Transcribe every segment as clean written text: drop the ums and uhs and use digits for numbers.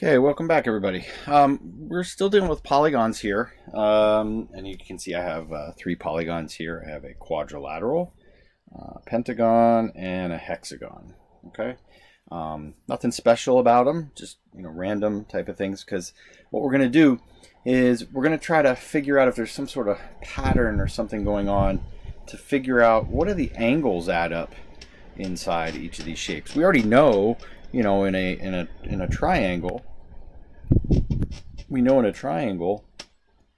Okay, welcome back, everybody. We're still dealing with polygons here, and you can see I have three polygons here. I have a quadrilateral, pentagon, and a hexagon. Okay, nothing special about them, just random type of things. Because what we're going to do is we're going to try to figure out if there's some sort of pattern or something going on to figure out what are the angles add up inside each of these shapes. We already know. In a triangle, we know in a triangle,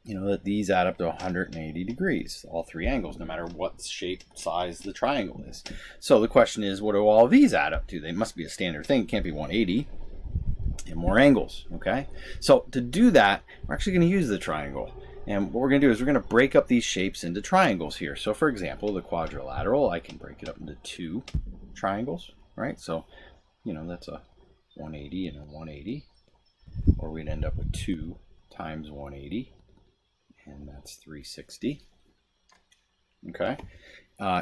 that these add up to 180 degrees, all three angles, no matter what shape, size the triangle is. So the question is, what do all these add up to? They must be a standard thing. It can't be 180 and more angles, okay? So to do that, we're actually going to use the triangle. And what we're going to do is we're going to break up these shapes into triangles here. So for example, the quadrilateral, I can break it up into two triangles, right? So that's a 180 and a 180, or we'd end up with 2 times 180, and that's 360. Okay.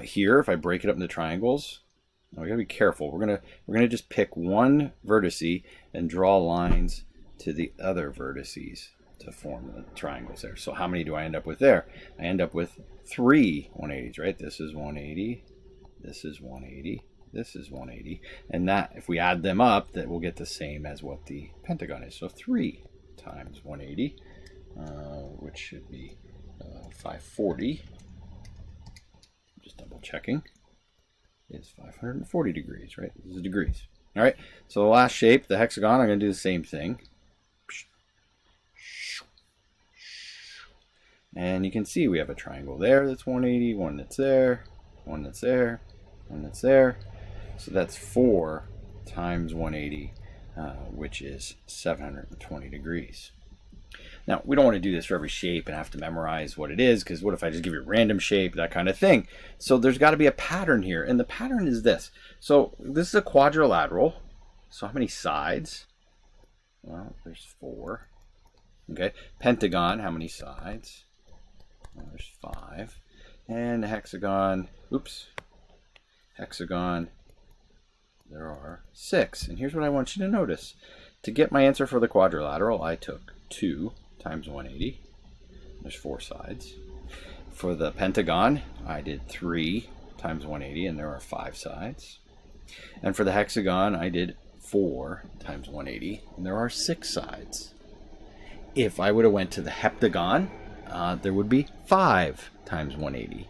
Here, if I break it up into triangles, now we gotta be careful. We're gonna just pick one vertice and draw lines to the other vertices to form the triangles there. So how many do I end up with there? I end up with 3 180s, right? This is 180. This is 180. This is 180, and that, if we add them up, that will get the same as what the pentagon is. So 3 times 180, which should be 540, just double checking, is 540 degrees, right? This is degrees. All right, so the last shape, the hexagon, I'm going to do the same thing. And you can see we have a triangle there that's 180, one that's there, one that's there, one that's there. So that's 4 times 180, which is 720 degrees. Now, we don't want to do this for every shape and have to memorize what it is, because what if I just give you a random shape, that kind of thing. So there's got to be a pattern here, and the pattern is this. So this is a quadrilateral. So how many sides? Well, there's 4. Okay. Pentagon, how many sides? Well, there's 5. And hexagon, hexagon, there are 6. And here's what I want you to notice. To get my answer for the quadrilateral, I took 2 times 180. There's 4 sides. For the pentagon, I did 3 times 180, and there are 5 sides. And for the hexagon, I did 4 times 180, and there are 6 sides. If I would have went to the heptagon, there would be 5 times 180.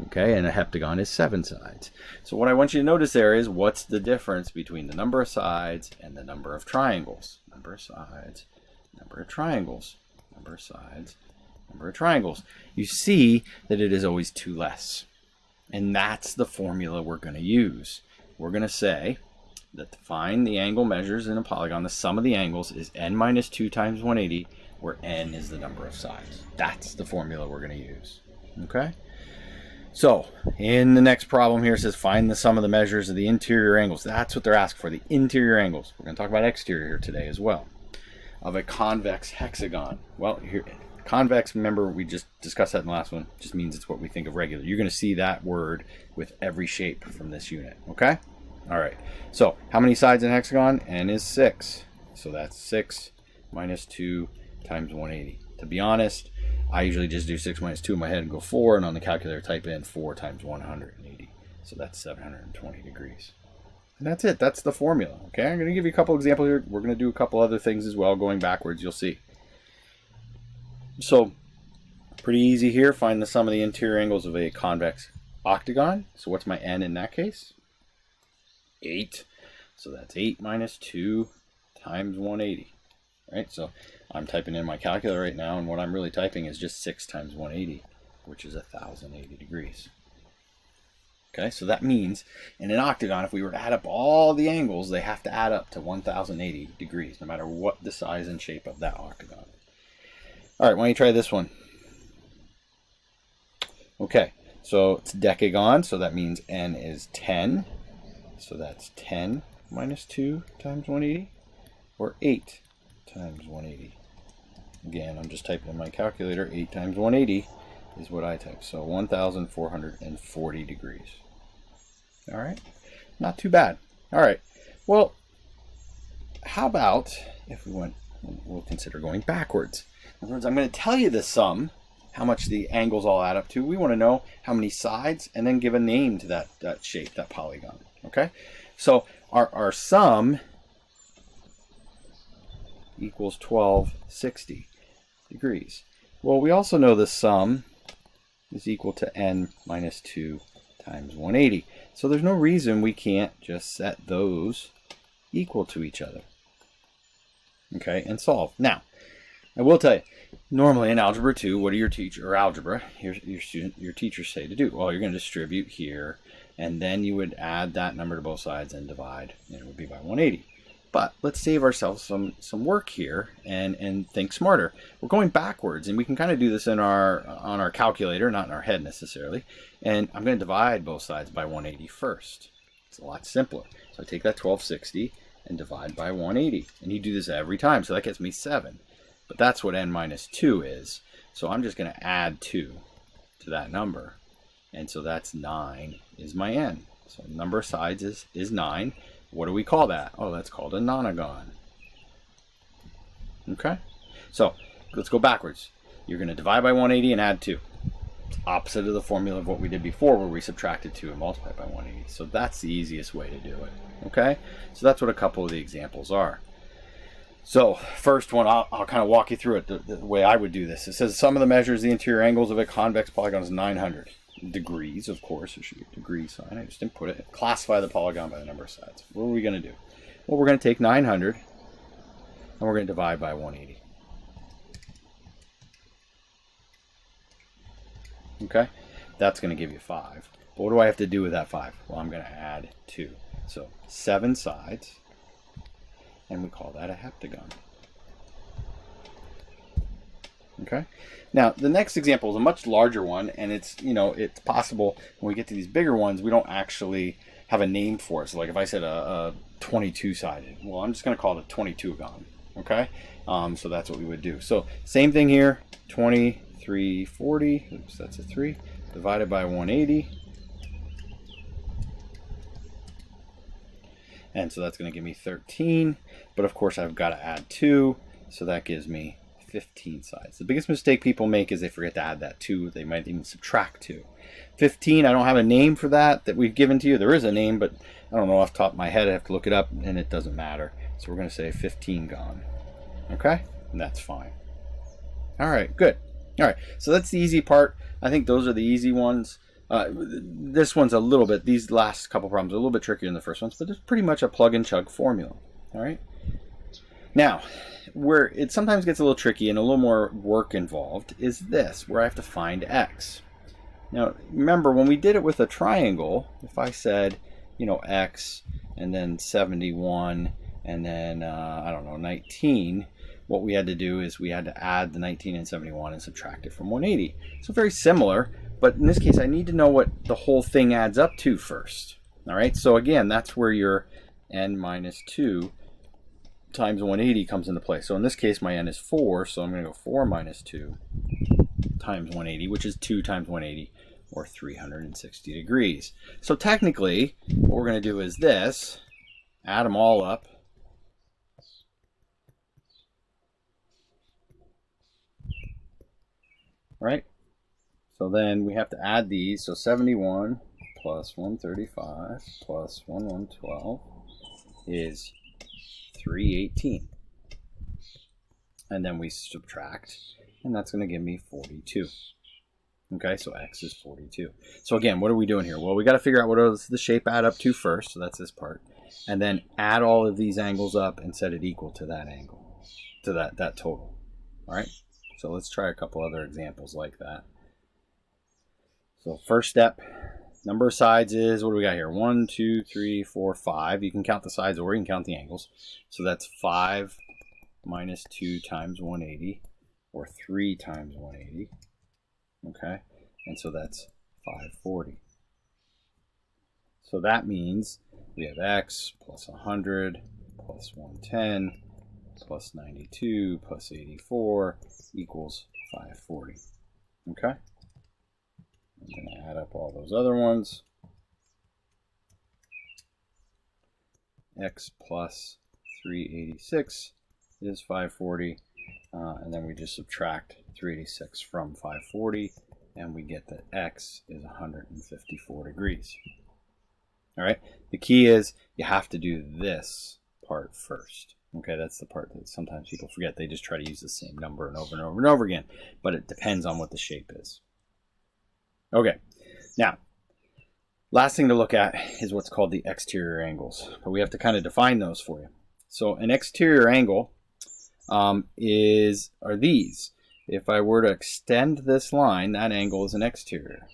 Okay, and a heptagon is 7 sides. So what I want you to notice there is, what's the difference between the number of sides and the number of triangles? Number of sides, number of triangles, number of sides, number of triangles. You see that it is always 2 less. And that's the formula we're going to use. We're going to say that to find the angle measures in a polygon, the sum of the angles is n minus 2 times 180, where n is the number of sides. That's the formula we're going to use. Okay? So, in the next problem here, it says find the sum of the measures of the interior angles. That's what they're asking for, the interior angles. We're going to talk about exterior here today as well. Of a convex hexagon. Well, here, convex, remember we just discussed that in the last one, just means it's what we think of regular. You're going to see that word with every shape from this unit, okay? All right, so how many sides in a hexagon? N is 6. So that's 6 minus 2 times 180. To be honest, I usually just do 6 minus 2 in my head and go 4, and on the calculator type in 4 times 180. So that's 720 degrees. And that's it. That's the formula. Okay, I'm going to give you a couple examples here. We're going to do a couple other things as well, going backwards, you'll see. So, pretty easy here. Find the sum of the interior angles of a convex octagon. So what's my n in that case? 8. So that's 8 minus 2 times 180. Right, so I'm typing in my calculator right now, and what I'm really typing is just 6 times 180, which is 1,080 degrees. Okay, so that means in an octagon, if we were to add up all the angles, they have to add up to 1,080 degrees, no matter what the size and shape of that octagon. All right, why don't you try this one? Okay, so it's decagon, so that means n is 10. So that's 10 minus 2 times 180, or 8 times 180. Again, I'm just typing in my calculator. 8 times 180 is what I type. So 1,440 degrees. All right, not too bad. All right, well, how about if we went, we'll consider going backwards. In other words, I'm going to tell you the sum, how much the angles all add up to. We want to know how many sides and then give a name to that shape, that polygon. Okay? So our sum equals 1260 degrees. Well, we also know the sum is equal to n minus 2 times 180. So there's no reason we can't just set those equal to each other. Okay, and solve. Now, I will tell you, normally in Algebra 2, what do your teacher, or algebra, your teachers say to do? Well, you're going to distribute here, and then you would add that number to both sides and divide, and it would be by 180. But let's save ourselves some work here and think smarter. We're going backwards, and we can kind of do this on our calculator, not in our head necessarily. And I'm going to divide both sides by 180 first. It's a lot simpler. So I take that 1260 and divide by 180. And you do this every time, so that gets me 7. But that's what n minus 2 is. So I'm just going to add 2 to that number. And so that's 9 is my n. So the number of sides is 9. What do we call that? Oh, that's called a nonagon. Okay? So let's go backwards. You're going to divide by 180 and add 2. It's opposite of the formula of what we did before where we subtracted 2 and multiplied by 180. So that's the easiest way to do it. Okay? So that's what a couple of the examples are. So first one, I'll kind of walk you through it the way I would do this. It says sum of the measures of the interior angles of a convex polygon is 900. Degrees, of course, there should be a degree sign. I just didn't put it. Classify the polygon by the number of sides. What are we going to do? Well, we're going to take 900 and we're going to divide by 180. Okay? That's going to give you 5. But what do I have to do with that 5? Well, I'm going to add 2. So 7 sides, and we call that a heptagon. Okay. Now the next example is a much larger one, and it's it's possible when we get to these bigger ones we don't actually have a name for it. So like if I said a 22-sided, well, I'm just going to call it a 22gon. Okay. So that's what we would do. So same thing here. 2340. Oops, that's a 3 divided by 180, and so that's going to give me 13. But of course I've got to add 2, so that gives me 15 sides. The biggest mistake people make is they forget to add that 2. They might even subtract 2. 15, I don't have a name for that we've given to you. There is a name, but I don't know off the top of my head. I have to look it up, and it doesn't matter. So we're going to say 15gon. Okay? And that's fine. All right, good. All right, so that's the easy part. I think those are the easy ones. This one's a little bit, these last couple problems are a little bit trickier than the first ones, but it's pretty much a plug and chug formula. All right? Now, where it sometimes gets a little tricky and a little more work involved is this, where I have to find x. Now, remember, when we did it with a triangle, if I said, x and then 71 and then, I don't know, 19, what we had to do is we had to add the 19 and 71 and subtract it from 180. So very similar, but in this case, I need to know what the whole thing adds up to first. All right, so again, that's where your n minus 2 times 180 comes into play. So in this case, my n is 4, so I'm going to go 4 minus 2 times 180, which is 2 times 180, or 360 degrees. So technically, what we're going to do is this, add them all up. Right? So then we have to add these. So 71 plus 135 plus 1112 is 318. And then we subtract, and that's going to give me 42. Okay, so x is 42. So again, what are we doing here? Well, we got to figure out what does the shape add up to first. So that's this part. And then add all of these angles up and set it equal to that angle, to that total. All right? So let's try a couple other examples like that. So first step, number of sides is, what do we got here? 1, 2, 3, 4, 5. You can count the sides or you can count the angles. So that's 5 minus 2 times 180, or 3 times 180. Okay, and so that's 540. So that means we have x plus 100 plus 110 plus 92 plus 84 equals 540. Okay? I'm going to add up all those other ones. X plus 386 is 540, and then we just subtract 386 from 540, and we get that x is 154 degrees. All right, the key is you have to do this part first. Okay, that's the part that sometimes people forget. They just try to use the same number and over and over and over again, but it depends on what the shape is. Okay, now, last thing to look at is what's called the exterior angles, but we have to kind of define those for you. So an exterior angle are these. If I were to extend this line, that angle is an exterior.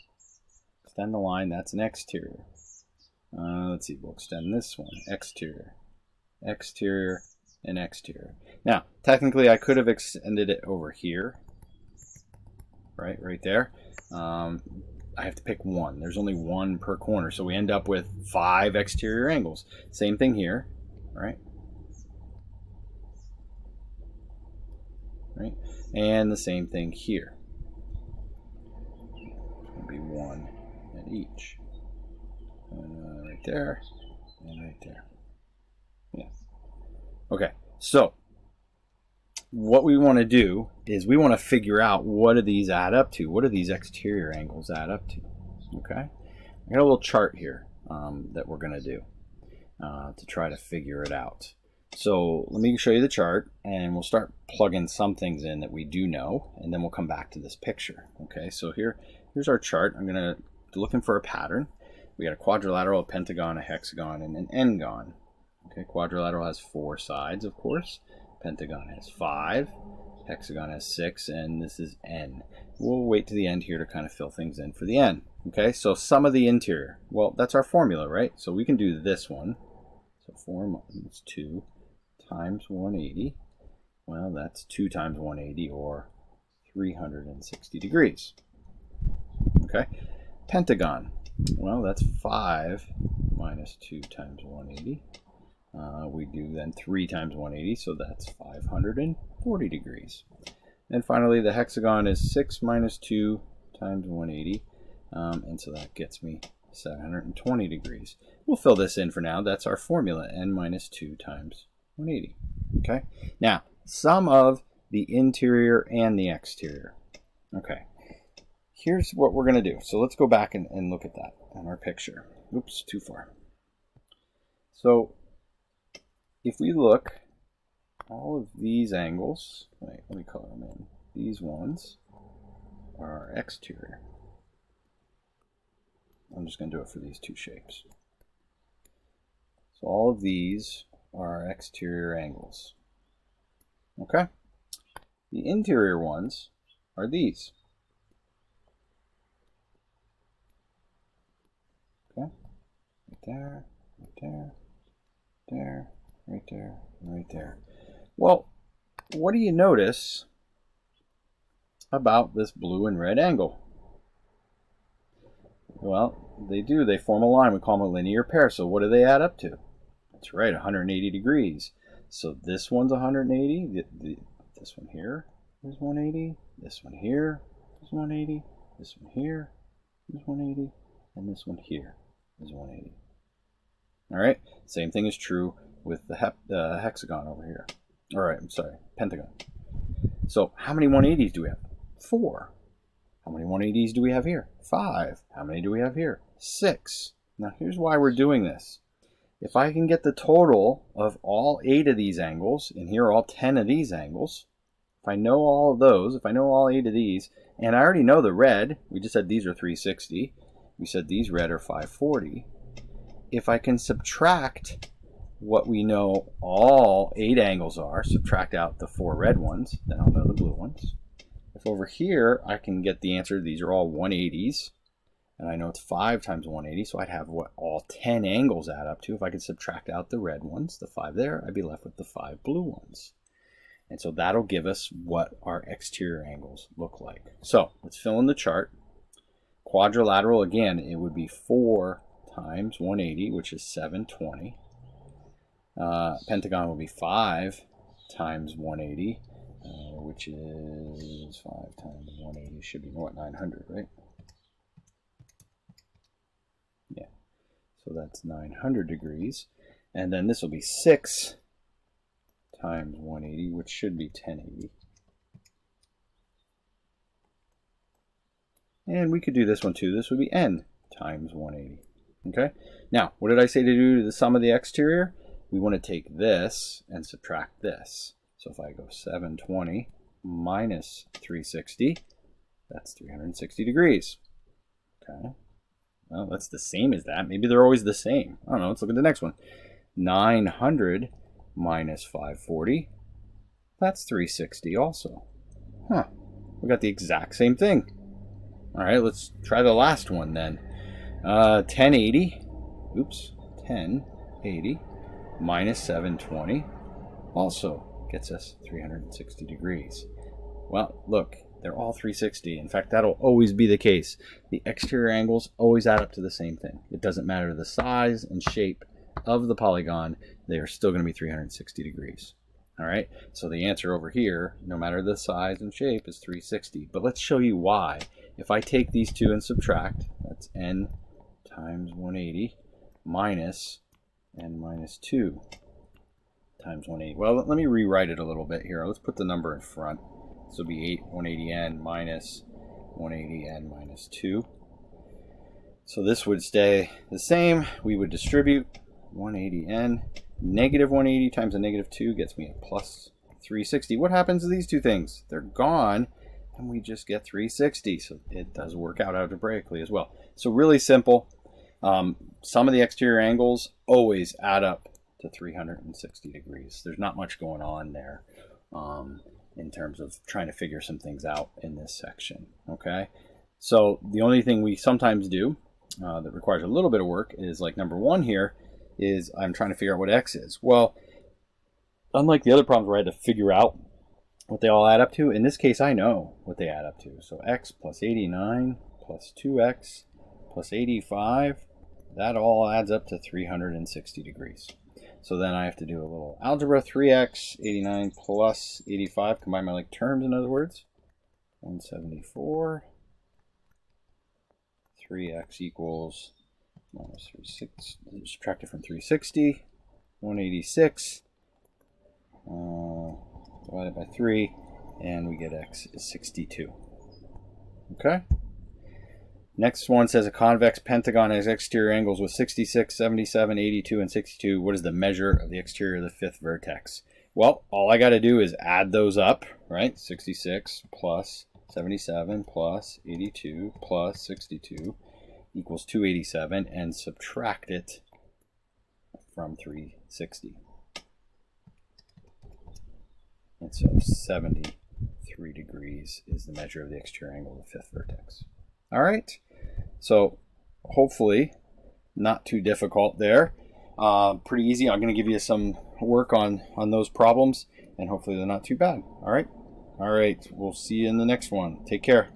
Extend the line, that's an exterior. Let's see, we'll extend this one, exterior, exterior, and exterior. Now, technically I could have extended it over here, right there. I have to pick one. There's only one per corner, so we end up with 5 exterior angles. Same thing here, right? Right? And the same thing here. It's going to be 1 at each. Right there, and right there. Yeah. Okay, so what we want to do is we want to figure out what do these add up to? What do these exterior angles add up to? Okay, I got a little chart here that we're going to do to try to figure it out. So let me show you the chart, and we'll start plugging some things in that we do know, and then we'll come back to this picture. Okay, so here's our chart. I'm going to looking for a pattern. We got a quadrilateral, a pentagon, a hexagon, and an n-gon. Okay, quadrilateral has 4 sides, of course. Pentagon has 5, hexagon has 6, and this is n. We'll wait to the end here to kind of fill things in for the n. Okay, so sum of the interior. Well, that's our formula, right? So we can do this one. So 4 minus 2 times 180. Well, that's 2 times 180, or 360 degrees. Okay, pentagon. Well, that's 5 minus 2 times 180. We do then 3 times 180, so that's 540 degrees. And finally, the hexagon is 6 minus 2 times 180, and so that gets me 720 degrees. We'll fill this in for now. That's our formula, n minus 2 times 180. Okay, now, sum of the interior and the exterior. Okay, here's what we're going to do. So let's go back and look at that on our picture. Oops, too far. So if we look, all of these angles, wait, let me color them in. These ones are our exterior. I'm just going to do it for these 2 shapes. So all of these are our exterior angles. Okay? The interior ones are these. Okay? Right there, right there, there, right there, and right there. Well, what do you notice about this blue and red angle? Well, they do. They form a line. We call them a linear pair. So what do they add up to? That's right, 180 degrees. So this one's 180. This one here is 180. This one here is 180. This one here is 180. And this one here is 180. All right. Same thing is true with the hexagon over here. All right. I'm sorry, pentagon. So how many 180s do we have? 4. How many 180s do we have here? 5. How many do we have here? 6. Now here's why we're doing this. If I can get the total of all 8 of these angles, and here are all 10 of these angles, if I know all of those, if I know all 8 of these, and I already know the red, we just said these are 360, we said these red are 540, if I can subtract what we know all 8 angles are, subtract out the 4 red ones, then I'll know the blue ones. If over here I can get the answer, these are all 180s, and I know it's 5 times 180, so I'd have what all 10 angles add up to. If I could subtract out the red ones, the 5 there, I'd be left with the 5 blue ones. And so that'll give us what our exterior angles look like. So let's fill in the chart. Quadrilateral, again, it would be 4 times 180, which is 720. Pentagon would be 5 times 180, which is 5 times 180, should be what, 900, right? Yeah, so that's 900 degrees. And then this will be 6 times 180, which should be 1080. And we could do this one too. This would be n times 180. Okay? Now, what did I say to do to the sum of the exterior? We want to take this and subtract this. So if I go 720 minus 360, that's 360 degrees. Okay? Well, that's the same as that. Maybe they're always the same. I don't know. Let's look at the next one. 900 minus 540, that's 360 also. Huh. We got the exact same thing. All right, let's try the last one then. 1080, oops, 1080 minus 720 also gets us 360 degrees. Well, look, they're all 360. In fact, that'll always be the case. The exterior angles always add up to the same thing. It doesn't matter the size and shape of the polygon, they are still going to be 360 degrees. All right, so the answer over here, no matter the size and shape, is 360. But let's show you why. If I take these two and subtract, that's n times 180 minus n minus 2 times 180. Well, let me rewrite it a little bit here. Let's put the number in front. This will be 180n minus 180n minus 2. So this would stay the same. We would distribute 180n. Negative 180 times a negative 2 gets me a plus 360. What happens to these two things? They're gone, and we just get 360. So it does work out algebraically as well. So really simple. Some of the exterior angles always add up to 360 degrees. There's not much going on there in terms of trying to figure some things out in this section. Okay, so the only thing we sometimes do that requires a little bit of work is like number 1 here is I'm trying to figure out what x is. Well, unlike the other problems where I had to figure out what they all add up to, in this case I know what they add up to. So x plus 89 plus 2x plus 85, that all adds up to 360 degrees. So then I have to do a little algebra. 3x, 89 plus 85, combine my like terms in other words. 174. 3x equals minus 36, subtract it from 360. 186 divided by 3, and we get x is 62. Okay? Next one says a convex pentagon has exterior angles with 66, 77, 82, and 62. What is the measure of the exterior of the fifth vertex? Well, all I got to do is add those up, right? 66 plus 77 plus 82 plus 62 equals 287, and subtract it from 360. And so 73 degrees is the measure of the exterior angle of the fifth vertex. All right, so hopefully not too difficult there. Pretty easy. I'm going to give you some work on those problems, and hopefully they're not too bad. All right, we'll see you in the next one. Take care.